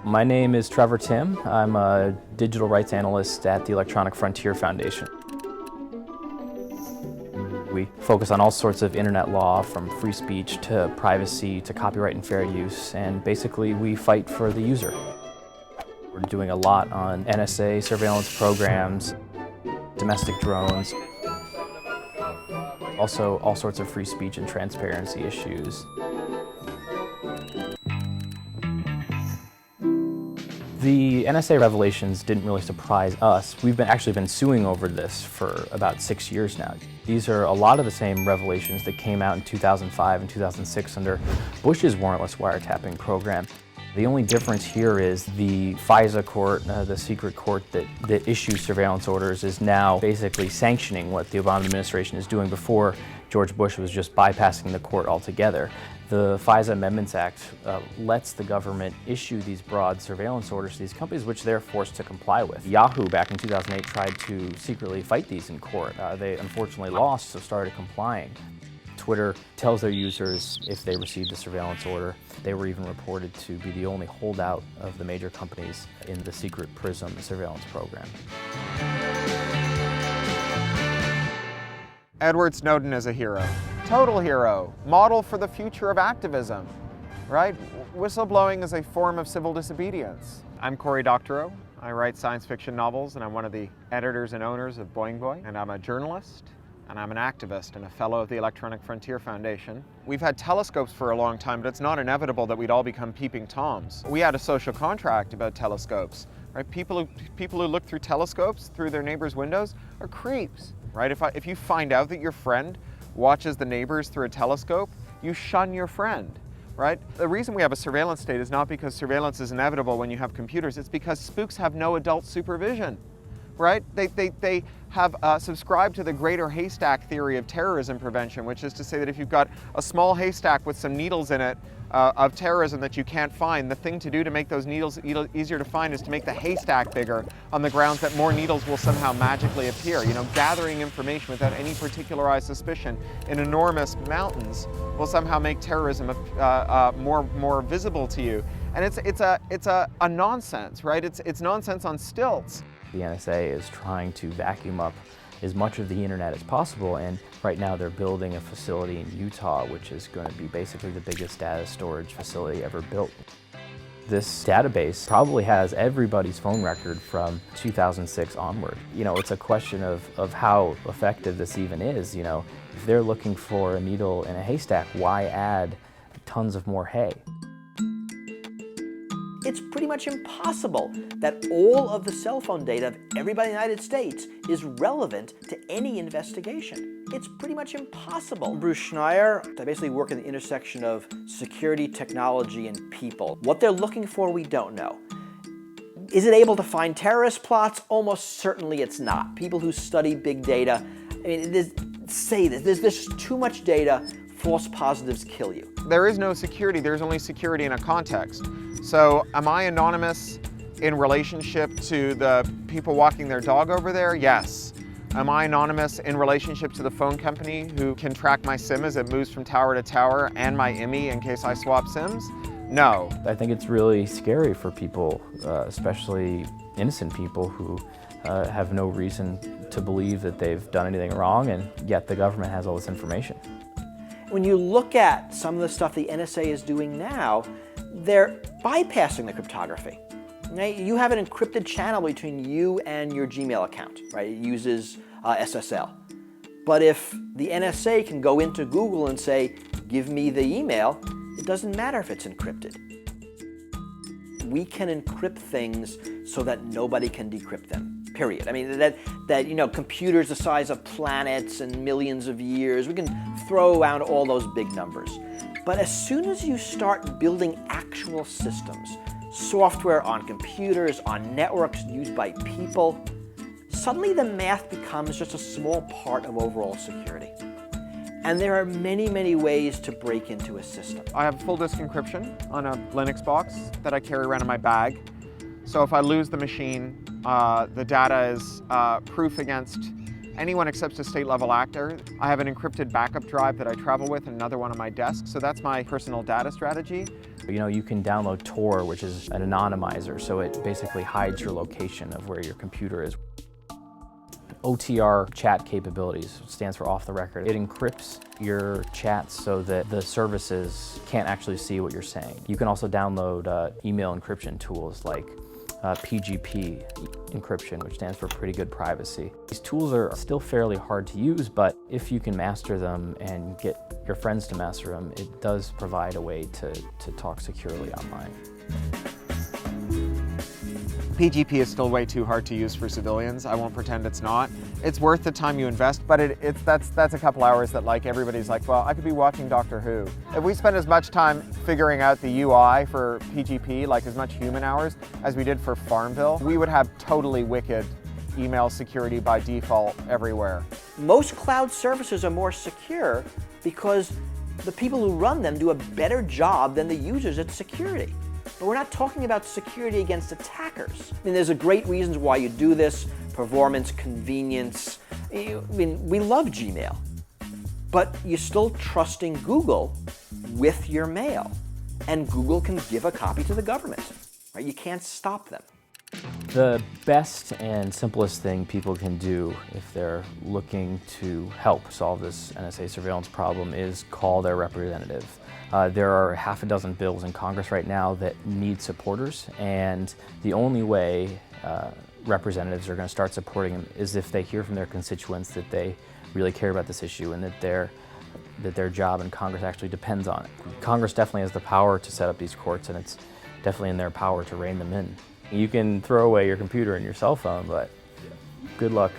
My name is Trevor Timm. I'm a digital rights analyst at the Electronic Frontier Foundation. We focus on all sorts of internet law, from free speech to privacy to copyright and fair use, and basically we fight for the user. We're doing a lot on NSA surveillance programs, domestic drones, also all sorts of free speech and transparency issues. The NSA revelations didn't really surprise us. We've actually been suing over this for about 6 years now. These are a lot of the same revelations that came out in 2005 and 2006 under Bush's warrantless wiretapping program. The only difference here is the FISA court, the secret court that issues surveillance orders, is now basically sanctioning what the Obama administration is doing. Before, George Bush was just bypassing the court altogether. The FISA Amendments Act lets the government issue these broad surveillance orders to these companies, which they're forced to comply with. Yahoo, back in 2008, tried to secretly fight these in court. They unfortunately lost, so started complying. Twitter tells their users if they receive the surveillance order. They were even reported to be the only holdout of the major companies in the secret PRISM surveillance program. Edward Snowden is a hero. Total hero. Model for the future of activism, right? Whistleblowing is a form of civil disobedience. I'm Cory Doctorow. I write science fiction novels, and I'm one of the editors and owners of Boing Boing, and I'm a journalist, and I'm an activist and a fellow of the Electronic Frontier Foundation. We've had telescopes for a long time, but it's not inevitable that we'd all become peeping Toms. We had a social contract about telescopes, right? People who look through telescopes through their neighbors' windows are creeps, right? If you find out that your friend watches the neighbors through a telescope, you shun your friend, right? The reason we have a surveillance state is not because surveillance is inevitable when you have computers, it's because spooks have no adult supervision, right? They have subscribed to the greater haystack theory of terrorism prevention, which is to say that if you've got a small haystack with some needles in it of terrorism that you can't find, the thing to do to make those needles easier to find is to make the haystack bigger, on the grounds that more needles will somehow magically appear. You know, gathering information without any particularized suspicion in enormous mountains will somehow make terrorism more visible to you. And it's a nonsense, right? It's nonsense on stilts. The NSA is trying to vacuum up as much of the internet as possible, and right now they're building a facility in Utah, which is going to be basically the biggest data storage facility ever built. This database probably has everybody's phone record from 2006 onward. You know, it's a question of how effective this even is. You know, if they're looking for a needle in a haystack, why add tons of more hay? It's pretty much impossible that all of the cell phone data of everybody in the United States is relevant to any investigation. It's pretty much impossible. Bruce Schneier, I basically work in the intersection of security, technology, and people. What they're looking for, we don't know. Is it able to find terrorist plots? Almost certainly it's not. People who study big data, I mean, there's too much data. False positives kill you. There is no security, there's only security in a context. So am I anonymous in relationship to the people walking their dog over there? Yes. Am I anonymous in relationship to the phone company who can track my SIM as it moves from tower to tower and my IMEI in case I swap SIMs? No. I think it's really scary for people, especially innocent people who have no reason to believe that they've done anything wrong, and yet the government has all this information. When you look at some of the stuff the NSA is doing now, they're bypassing the cryptography. Now, you have an encrypted channel between you and your Gmail account, right? It uses SSL. But if the NSA can go into Google and say, give me the email, it doesn't matter if it's encrypted. We can encrypt things so that nobody can decrypt them, period. I mean, that you know, computers the size of planets and millions of years, we can throw around all those big numbers. But as soon as you start building actual systems, software on computers, on networks used by people, suddenly the math becomes just a small part of overall security. And there are many, many ways to break into a system. I have full disk encryption on a Linux box that I carry around in my bag. So if I lose the machine, the data is proof against anyone except a state-level actor. I have an encrypted backup drive that I travel with and another one on my desk, so that's my personal data strategy. You know, you can download Tor, which is an anonymizer, so it basically hides your location of where your computer is. OTR chat capabilities, stands for off the record. It encrypts your chats so that the services can't actually see what you're saying. You can also download email encryption tools like PGP encryption, which stands for pretty good privacy. These tools are still fairly hard to use, but if you can master them and get your friends to master them, it does provide a way to talk securely online. PGP is still way too hard to use for civilians. I won't pretend it's not. It's worth the time you invest, but that's a couple hours that like everybody's like, well, I could be watching Doctor Who. If we spend as much time figuring out the UI for PGP, like as much human hours as we did for Farmville, we would have totally wicked email security by default everywhere. Most cloud services are more secure because the people who run them do a better job than the users at security. But we're not talking about security against attackers. I mean, there's a great reasons why you do this: performance, convenience. I mean, we love Gmail, but you're still trusting Google with your mail, and Google can give a copy to the government. Right? You can't stop them. The best and simplest thing people can do if they're looking to help solve this NSA surveillance problem is call their representative. There are half a dozen bills in Congress right now that need supporters, and the only way representatives are going to start supporting them is if they hear from their constituents that they really care about this issue and that their job in Congress actually depends on it. Congress definitely has the power to set up these courts, and it's definitely in their power to rein them in. You can throw away your computer and your cell phone, but good luck.